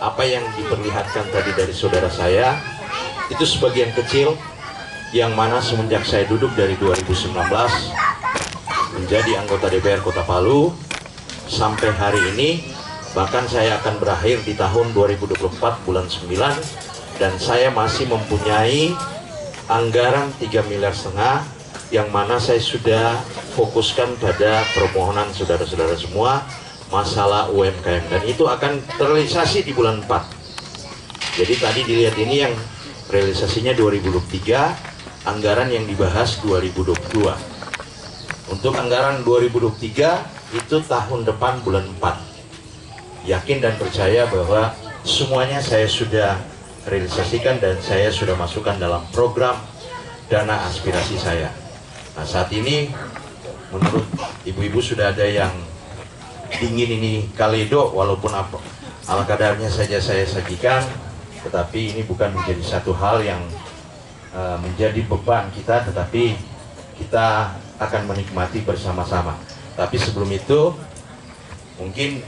apa yang diperlihatkan tadi dari saudara saya itu sebagian kecil, yang mana semenjak saya duduk dari 2019 menjadi anggota DPR Kota Palu sampai hari ini, bahkan saya akan berakhir di tahun 2024 bulan 9, dan saya masih mempunyai anggaran 3,5 miliar, yang mana saya sudah fokuskan pada permohonan saudara-saudara semua masalah UMKM, dan itu akan terrealisasi di bulan 4. Jadi tadi dilihat ini yang realisasinya 2023, anggaran yang dibahas 2022. Untuk anggaran 2023 itu tahun depan bulan 4. Yakin dan percaya bahwa semuanya saya sudah realisasikan dan saya sudah masukkan dalam program dana aspirasi saya. Nah, saat ini menurut ibu-ibu sudah ada yang dingin ini kaledo, walaupun apa ala kadarnya saja saya sajikan, tetapi ini bukan menjadi satu hal yang menjadi beban kita, tetapi kita akan menikmati bersama-sama. Tapi sebelum itu mungkin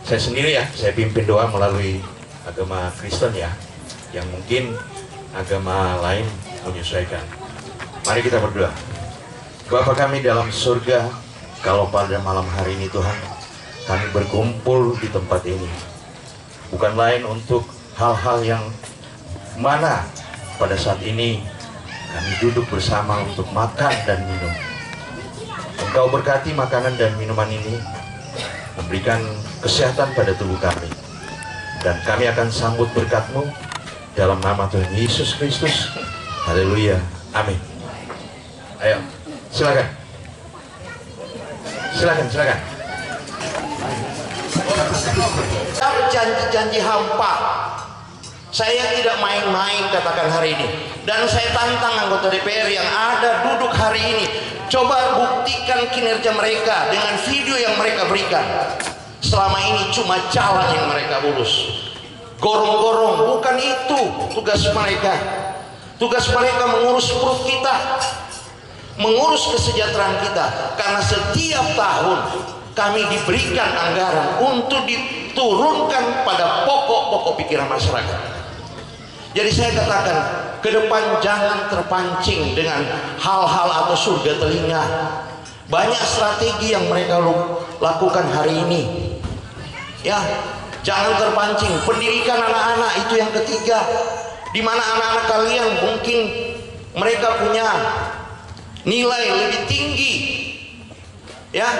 saya sendiri ya, saya pimpin doa melalui agama Kristen ya, yang mungkin agama lain menyesuaikan. Mari kita berdoa. Bapa kami dalam surga, kalau pada malam hari ini Tuhan, kami berkumpul di tempat ini bukan lain untuk hal-hal yang mana pada saat ini kami duduk bersama untuk makan dan minum. Engkau berkati makanan dan minuman ini, memberikan kesehatan pada tubuh kami, dan kami akan sambut berkat-Mu dalam nama Tuhan Yesus Kristus. Haleluya, amin. Ayo, silakan. Silakan. Janji-janji hampa. Saya tidak main-main katakan hari ini. Dan saya tantang anggota DPR yang ada duduk hari ini, coba buktikan kinerja mereka dengan video yang mereka berikan. Selama ini cuma jalan yang mereka urus, gorong-gorong. Bukan itu tugas mereka. Tugas mereka mengurus perut kita, mengurus kesejahteraan kita. Karena setiap tahun kami diberikan anggaran untuk diturunkan pada pokok-pokok pikiran masyarakat. Jadi saya katakan, ke depan jangan terpancing dengan hal-hal atau surga telinga. Banyak strategi yang mereka lakukan hari ini. Ya, jangan terpancing. Pendidikan anak-anak itu yang ketiga, di mana anak-anak kalian mungkin mereka punya nilai lebih tinggi, ya,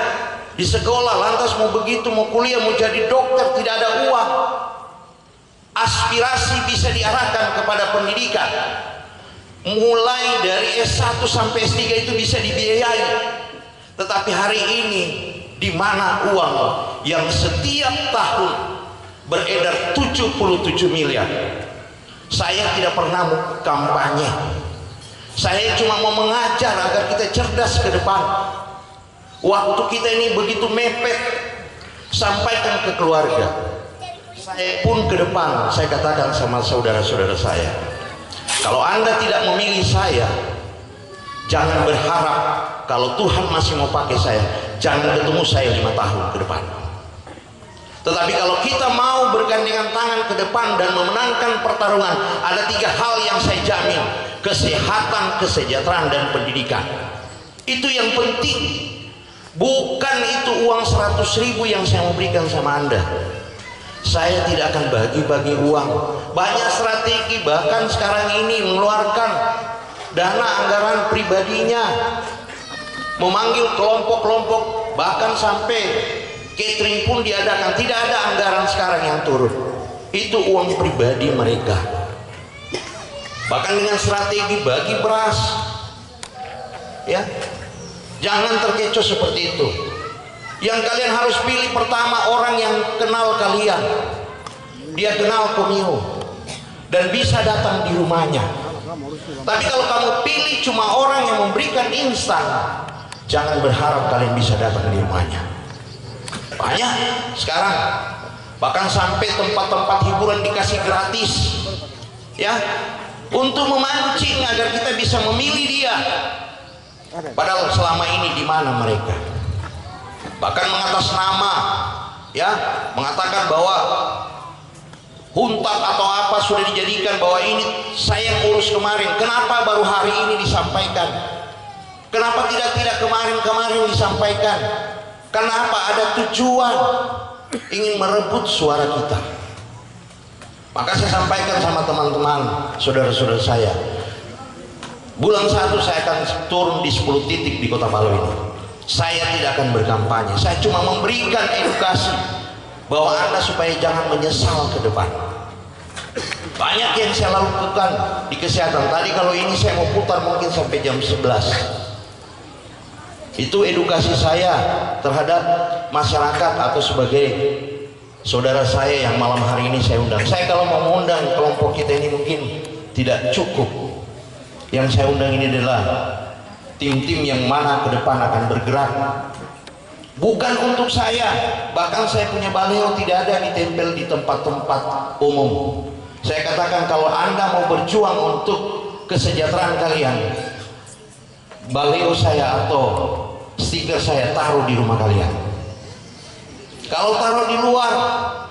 di sekolah, lantas mau begitu, mau kuliah, mau jadi dokter, tidak ada uang. Aspirasi bisa diarahkan kepada pendidikan, mulai dari S1 sampai S3 itu bisa dibiayai. Tetapi hari ini di mana uang yang setiap tahun beredar 77 miliar? Saya tidak pernah kampanye. Saya cuma mau mengajar agar kita cerdas ke depan. Waktu kita ini begitu mepet, sampaikan ke keluarga. Saya pun ke depan, saya katakan sama saudara-saudara saya, kalau Anda tidak memilih saya, jangan berharap kalau Tuhan masih mau pakai saya, jangan ketemu saya 5 tahun ke depan. Tetapi kalau kita mau bergandengan tangan ke depan dan memenangkan pertarungan, ada 3 hal yang saya jamin: kesehatan, kesejahteraan, dan pendidikan. Itu yang penting. Bukan itu uang 100.000 yang saya mau berikan sama Anda. Saya tidak akan bagi-bagi uang. Banyak strategi, bahkan sekarang ini mengeluarkan dana anggaran pribadinya, memanggil kelompok-kelompok, bahkan sampai catering pun diadakan. Tidak ada anggaran sekarang yang turun. Itu uang pribadi mereka. Bahkan dengan strategi bagi beras, ya, jangan terkecoh seperti itu. Yang kalian harus pilih pertama orang yang kenal kalian, dia kenal Komio dan bisa datang di rumahnya. Tapi kalau kamu pilih cuma orang yang memberikan instan, jangan berharap kalian bisa datang di rumahnya. Banyak sekarang, bahkan sampai tempat-tempat hiburan dikasih gratis, ya, untuk memancing agar kita bisa memilih dia. Padahal selama ini di mana mereka? Bahkan mengatas nama, ya, mengatakan bahwa Huntak atau apa sudah dijadikan bahwa ini saya yang urus kemarin. Kenapa baru hari ini disampaikan? Kenapa tidak kemarin disampaikan? Kenapa? Ada tujuan ingin merebut suara kita. Maka saya sampaikan sama teman-teman, saudara-saudara saya, bulan 1 saya akan turun di 10 titik di Kota Palu ini. Saya tidak akan berkampanye, saya cuma memberikan edukasi bahwa Anda supaya jangan menyesal ke depan. Banyak yang saya lakukan di kesehatan. Tadi kalau ini saya mau putar mungkin sampai jam 11. Itu edukasi saya terhadap masyarakat atau sebagai saudara saya yang malam hari ini saya undang. Saya kalau mau mengundang kelompok kita ini mungkin tidak cukup. Yang saya undang ini adalah tim-tim yang mana ke depan akan bergerak. Bukan untuk saya, bahkan saya punya baliho tidak ada ditempel di tempat-tempat umum. Saya katakan kalau Anda mau berjuang untuk kesejahteraan kalian, baliho saya atau stiker saya taruh di rumah kalian. Kalau taruh di luar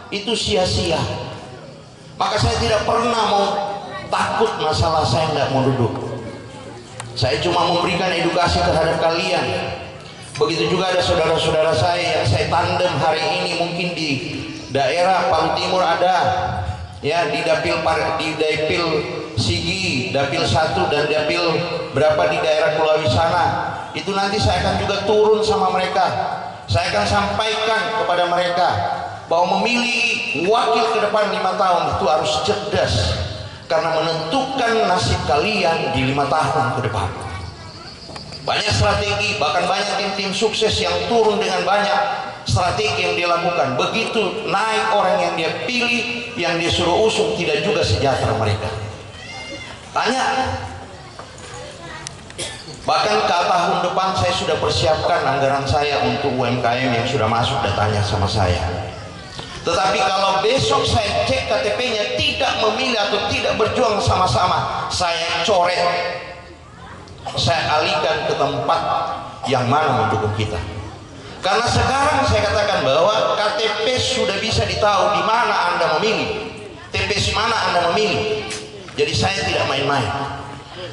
itu sia-sia. Maka saya tidak pernah mau takut masalah saya nggak mau duduk. Saya cuma memberikan edukasi terhadap kalian. Begitu juga ada saudara-saudara saya yang saya tandem hari ini, mungkin di daerah Palu Timur ada, ya, di dapil Sigi, dapil 1 dan dapil berapa di daerah Kulawi sana. Itu nanti saya akan juga turun sama mereka. Saya akan sampaikan kepada mereka bahwa memilih wakil ke depan 5 tahun itu harus cerdas, karena menentukan nasib kalian di 5 tahun ke depan. Banyak strategi, bahkan banyak tim-tim sukses yang turun dengan banyak strategi yang dilakukan. Begitu naik orang yang dia pilih, yang dia suruh usung, tidak juga sejahtera mereka. Tanya. Bahkan ke tahun depan saya sudah persiapkan anggaran saya untuk UMKM yang sudah masuk datanya sama saya. Tetapi kalau besok saya cek KTP-nya tidak memilih atau tidak berjuang sama-sama, saya coret, saya alihkan ke tempat yang mana mendukung kita. Karena sekarang saya katakan bahwa KTP sudah bisa ditahu di mana Anda memilih, TPS mana Anda memilih. Jadi saya tidak main-main.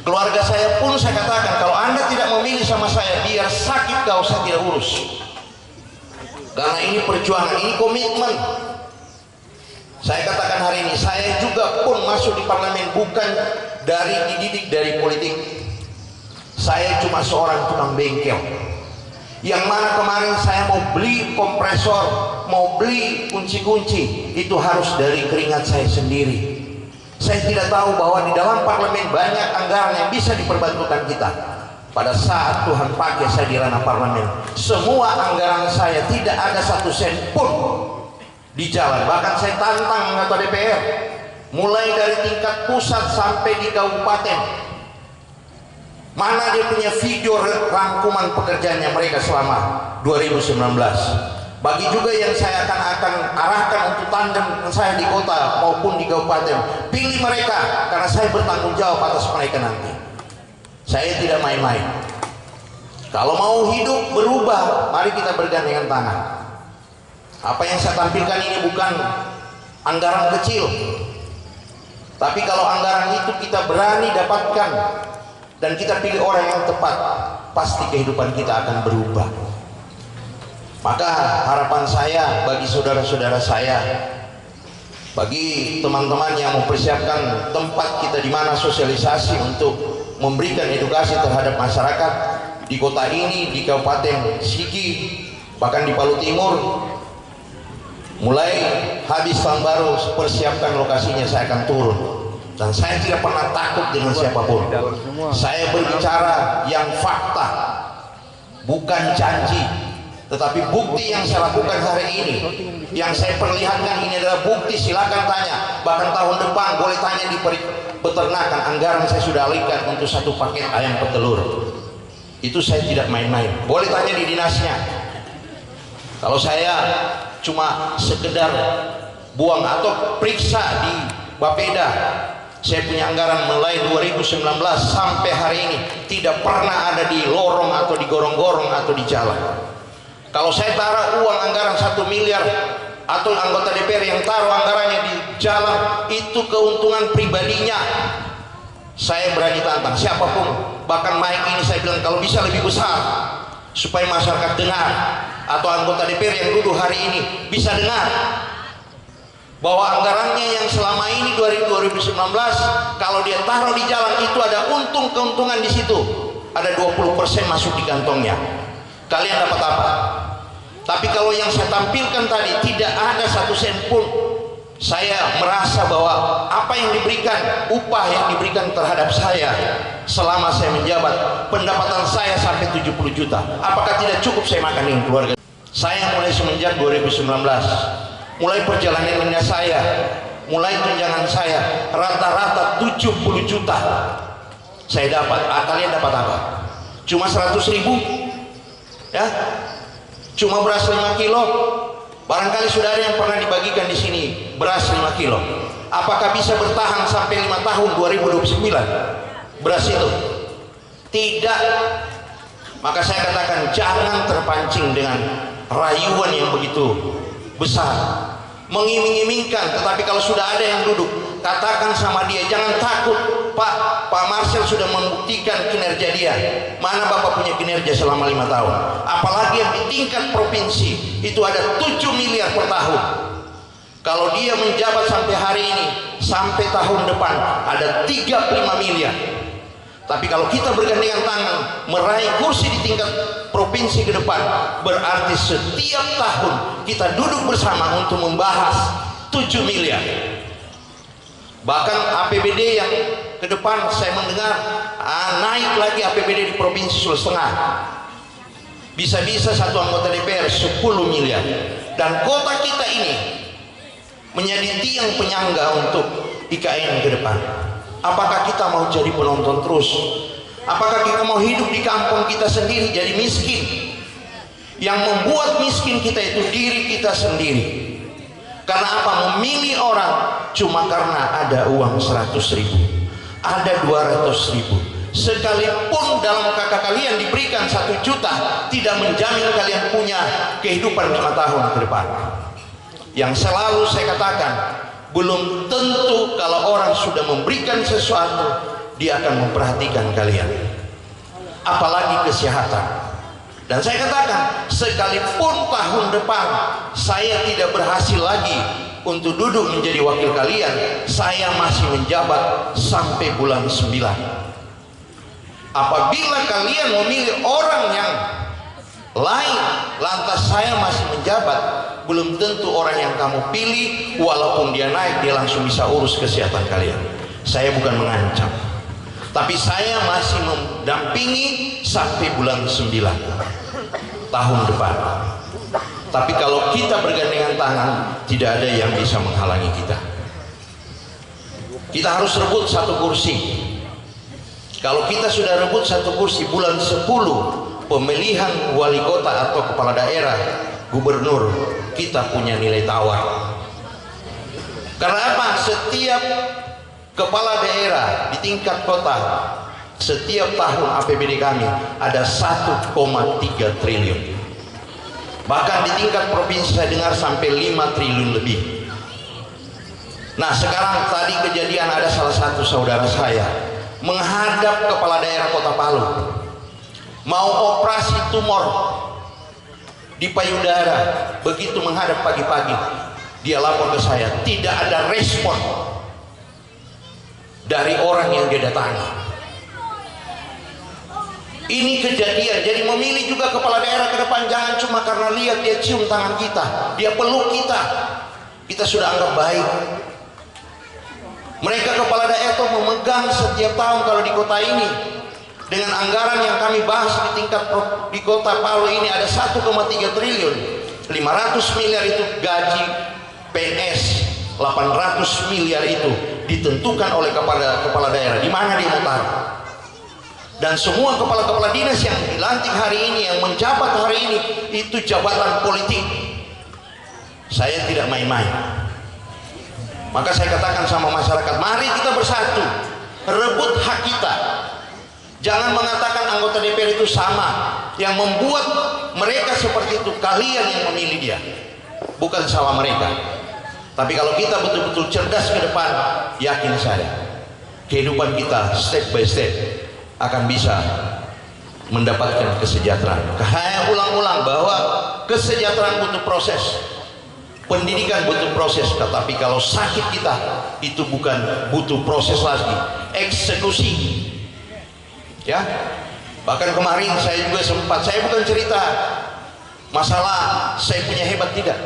Keluarga saya pun saya katakan, kalau Anda tidak memilih sama saya, biar sakit kau, saya tidak urus. Karena ini perjuangan, ini komitmen. Saya katakan hari ini, saya juga pun masuk di parlemen bukan dididik dari politik. Saya cuma seorang tukang bengkel. Yang mana kemarin saya mau beli kompresor, mau beli kunci-kunci, itu harus dari keringat saya sendiri. Saya tidak tahu bahwa di dalam parlemen banyak anggaran yang bisa diperbantukan kita. Pada saat Tuhan pakai saya di ranah parlemen, semua anggaran saya tidak ada 1 sen pun di jalan. Bahkan saya tantang anggota DPR, mulai dari tingkat pusat sampai di kabupaten, mana dia punya video rangkuman pekerjaannya mereka selama 2019. Bagi juga yang saya akan arahkan untuk tandem saya di kota maupun di kabupaten, pilih mereka karena saya bertanggung jawab atas mereka nanti. Saya tidak main-main. Kalau mau hidup berubah, mari kita bergandengan tangan. Apa yang saya tampilkan ini bukan anggaran kecil, tapi kalau anggaran itu kita berani dapatkan dan kita pilih orang yang tepat, pasti kehidupan kita akan berubah. Maka harapan saya bagi saudara-saudara saya, bagi teman-teman yang mempersiapkan tempat kita di mana sosialisasi untuk memberikan edukasi terhadap masyarakat di kota ini, di Kabupaten Sigi, bahkan di Palu Timur, mulai habis tahun baru persiapkan lokasinya, saya akan turun. Dan saya tidak pernah takut dengan siapapun. Saya berbicara yang fakta, bukan janji. Tetapi bukti yang saya lakukan hari ini, yang saya perlihatkan ini adalah bukti. Silakan tanya, bahkan tahun depan boleh tanya di peternakan, anggaran saya sudah alihkan untuk 1 paket ayam petelur. Itu saya tidak main-main. Boleh tanya di dinasnya. Kalau saya cuma sekedar buang atau periksa di Bapeda, saya punya anggaran mulai 2019 sampai hari ini tidak pernah ada di lorong atau di gorong-gorong atau di jalan. Kalau saya taruh uang anggaran 1 miliar atau anggota DPR yang taruh anggarannya di jalan itu keuntungan pribadinya. Saya berani tantang siapapun, bahkan mic ini saya bilang kalau bisa lebih besar supaya masyarakat dengar, atau anggota DPR yang duduk hari ini bisa dengar bahwa anggarannya yang selama ini 2019 kalau dia taruh di jalan itu ada keuntungan di situ, ada 20% masuk di kantongnya. Kalian dapat apa? Tapi kalau yang saya tampilkan tadi tidak ada 1 sen pun. Saya merasa bahwa apa yang diberikan, upah yang diberikan terhadap saya selama saya menjabat, pendapatan saya sampai 70 juta. Apakah tidak cukup saya makan dengan keluarga? Saya mulai semenjak 2019, mulai perjalanan dinas saya, mulai tunjangan saya, rata-rata 70 juta saya dapat. Kalian dapat apa? Cuma 100.000? Ya? Cuma beras 5 kilo? Barangkali sudah ada yang pernah dibagikan di sini beras 5 kilo. Apakah bisa bertahan sampai 5 tahun 2029 beras itu? Tidak. Maka saya katakan jangan terpancing dengan rayuan yang begitu besar, mengiming-imingkan. Tetapi kalau sudah ada yang duduk, katakan sama dia, jangan takut Pak Marcel sudah membuktikan kinerja dia. Mana Bapak punya kinerja selama 5 tahun? Apalagi yang di tingkat provinsi itu ada 7 miliar per tahun. Kalau dia menjabat sampai hari ini, sampai tahun depan ada 35 miliar. Tapi kalau kita bergandengan tangan meraih kursi di tingkat provinsi ke depan, berarti setiap tahun kita duduk bersama untuk membahas 7 miliar. Bahkan APBD yang ke depan saya mendengar naik lagi APBD di provinsi Sulawesi Tengah. Bisa-bisa satu anggota DPR 10 miliar. Dan kota kita ini menjadi tiang penyangga untuk IKN ke depan. Apakah kita mau jadi penonton terus? Apakah kita mau hidup di kampung kita sendiri jadi miskin? Yang membuat miskin kita itu diri kita sendiri. Karena apa? Memilih orang cuma karena ada uang 100.000, ada 200.000. Sekalipun dalam kakak kalian diberikan 1 juta, tidak menjamin kalian punya kehidupan 5 tahun ke depan. Yang selalu saya katakan, belum tentu kalau orang sudah memberikan sesuatu dia akan memperhatikan kalian, apalagi kesehatan. Dan saya katakan, sekalipun tahun depan saya tidak berhasil lagi untuk duduk menjadi wakil kalian, saya masih menjabat sampai bulan 9. Apabila kalian memilih orang yang lain lantas saya masih menjabat, belum tentu orang yang kamu pilih walaupun dia naik dia langsung bisa urus kesehatan kalian. Saya bukan mengancam, tapi saya masih mendampingi sampai bulan 9 tahun depan. Tapi kalau kita bergandengan tangan, tidak ada yang bisa menghalangi kita. Kita harus rebut 1 kursi. Kalau kita sudah rebut 1 kursi, bulan 10 pemilihan wali kota atau kepala daerah, gubernur, kita punya nilai tawar. Karena apa? Setiap kepala daerah di tingkat kota, setiap tahun APBD kami ada 1,3 triliun. Bahkan di tingkat provinsi saya dengar sampai 5 triliun lebih. Nah sekarang tadi kejadian ada salah satu saudara saya menghadap kepala daerah Kota Palu, mau operasi tumor di payudara. Begitu menghadap pagi-pagi, dia lapor ke saya, tidak ada respon dari orang yang dia datangi. Ini kejadian. Jadi memilih juga kepala daerah ke depan jangan cuma karena lihat dia cium tangan kita, dia peluk kita, kita sudah anggap baik. Mereka kepala daerah itu memegang setiap tahun kalau di kota ini dengan anggaran yang kami bahas di tingkat di Kota Palu ini ada 1,3 triliun. 500 miliar itu gaji PNS, 800 miliar itu ditentukan oleh kepala daerah di mana dia mau taruh. Dan semua kepala-kepala dinas yang dilantik hari ini, yang menjabat hari ini, itu jabatan politik. Saya tidak main-main. Maka saya katakan sama masyarakat, mari kita bersatu, rebut hak kita. Jangan mengatakan anggota DPR itu sama. Yang membuat mereka seperti itu kalian yang memilih dia, bukan salah mereka. Tapi kalau kita betul-betul cerdas ke depan, yakin saya, kehidupan kita step by step akan bisa mendapatkan kesejahteraan. Saya ulang-ulang bahwa kesejahteraan butuh proses, pendidikan butuh proses, tetapi kalau sakit kita itu bukan butuh proses lagi, eksekusi. Ya, bahkan kemarin saya juga sempat, saya bukan cerita masalah saya punya hebat, tidak,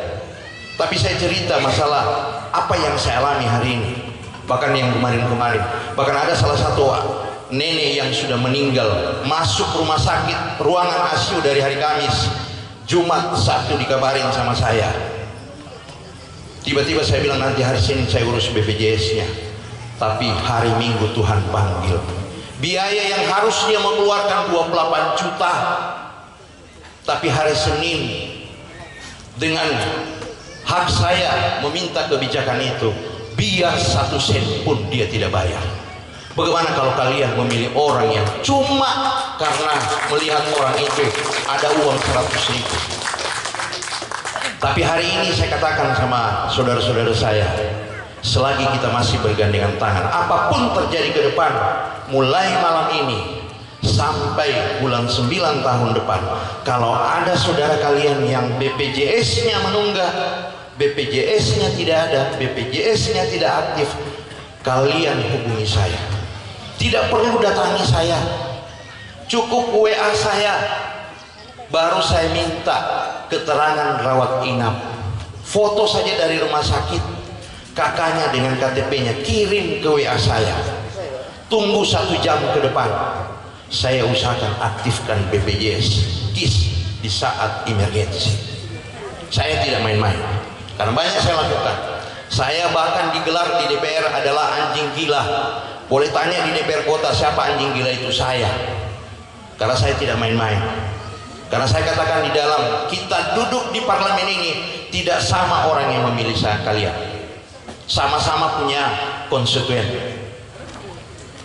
tapi saya cerita masalah apa yang saya alami hari ini. Bahkan yang kemarin-kemarin, bahkan ada salah satu nenek yang sudah meninggal masuk rumah sakit ruangan ICU dari hari Kamis. Jumat, Sabtu dikabarin sama saya. Tiba-tiba saya bilang nanti hari Senin saya urus BPJS-nya. Tapi hari Minggu Tuhan panggil. Biaya yang harus dia mengeluarkan 28 juta. Tapi hari Senin dengan hak saya meminta kebijakan itu, biar 1 sen pun dia tidak bayar. Bagaimana kalau kalian memilih orang yang cuma karena melihat orang itu ada uang 100 ribu? Tapi hari ini saya katakan sama saudara-saudara saya, selagi kita masih bergandengan tangan, apapun terjadi ke depan, mulai malam ini sampai bulan 9 tahun depan, kalau ada saudara kalian yang BPJS-nya menunggak, BPJS-nya tidak ada, BPJS-nya tidak aktif, kalian hubungi saya. Tidak perlu datangi saya, cukup WA saya, baru saya minta keterangan rawat inap, foto saja dari rumah sakit, kakaknya dengan KTP-nya kirim ke WA saya. Tunggu 1 jam ke depan, saya usahakan aktifkan BPJS KIS di saat emergensi. Saya tidak main-main, karena banyak saya lakukan. Saya bahkan digelar di DPR adalah anjing gila. Boleh tanya di DPR kota siapa anjing gila itu, saya. Karena saya tidak main-main. Karena saya katakan di dalam kita duduk di parlemen ini tidak sama orang yang memilih saya, kalian. Sama-sama punya konstituen.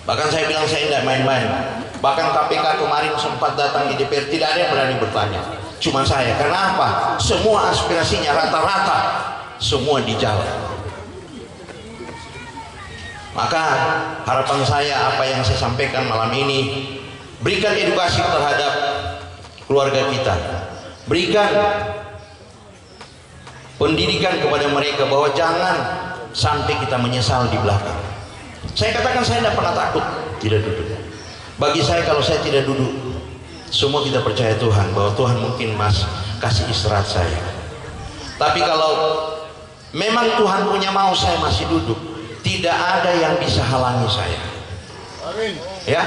Bahkan saya bilang saya tidak main-main. Bahkan KPK kemarin sempat datang di DPR, tidak ada yang berani bertanya. Cuma saya. Karena apa? Semua aspirasinya rata-rata semua di jalan. Maka harapan saya, apa yang saya sampaikan malam ini, berikan edukasi terhadap keluarga kita, berikan pendidikan kepada mereka bahwa jangan sampai kita menyesal di belakang. Saya katakan saya tidak pernah takut tidak duduk. Bagi saya kalau saya tidak duduk, semua kita percaya Tuhan bahwa Tuhan mungkin kasih istirahat saya. Tapi kalau memang Tuhan punya mau saya masih duduk, tidak ada yang bisa halangi saya. Amin. Ya,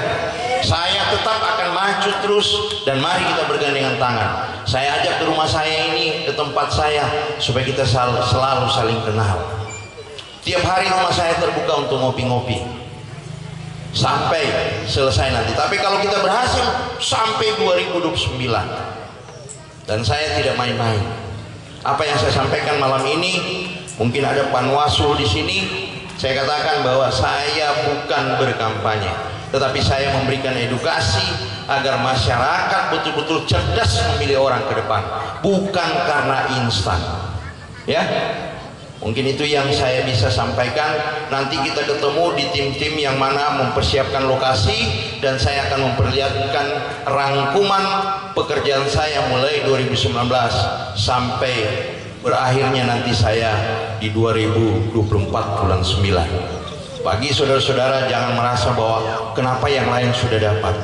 saya tetap akan maju terus dan mari kita bergandengan tangan. Saya ajak ke rumah saya ini, ke tempat saya, supaya kita selalu saling kenal. Tiap hari rumah saya terbuka untuk ngopi-ngopi sampai selesai nanti. Tapi kalau kita berhasil sampai 2029, dan saya tidak main-main. Apa yang saya sampaikan malam ini, mungkin ada Panwaslu di sini. Saya katakan bahwa saya bukan berkampanye, tetapi saya memberikan edukasi agar masyarakat betul-betul cerdas memilih orang ke depan, bukan karena instan. Ya, mungkin itu yang saya bisa sampaikan. Nanti kita ketemu di tim-tim yang mana mempersiapkan lokasi, dan saya akan memperlihatkan rangkuman pekerjaan saya mulai 2019 sampai berakhirnya nanti saya di 2024 bulan 9. Bagi saudara-saudara jangan merasa bahwa kenapa yang lain sudah dapat.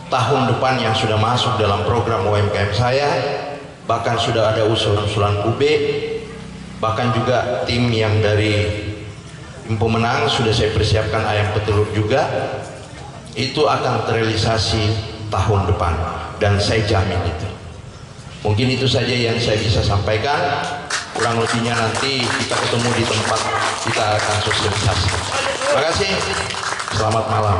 Tahun depan yang sudah masuk dalam program UMKM saya, bahkan sudah ada usulan-usulan UB, bahkan juga tim yang dari pemenang sudah saya persiapkan ayam petelur juga, itu akan terrealisasi tahun depan, dan saya jamin itu. Mungkin itu saja yang saya bisa sampaikan. Kurang lebihnya nanti kita ketemu di tempat kita akan sosialisasi. Terima kasih. Selamat malam.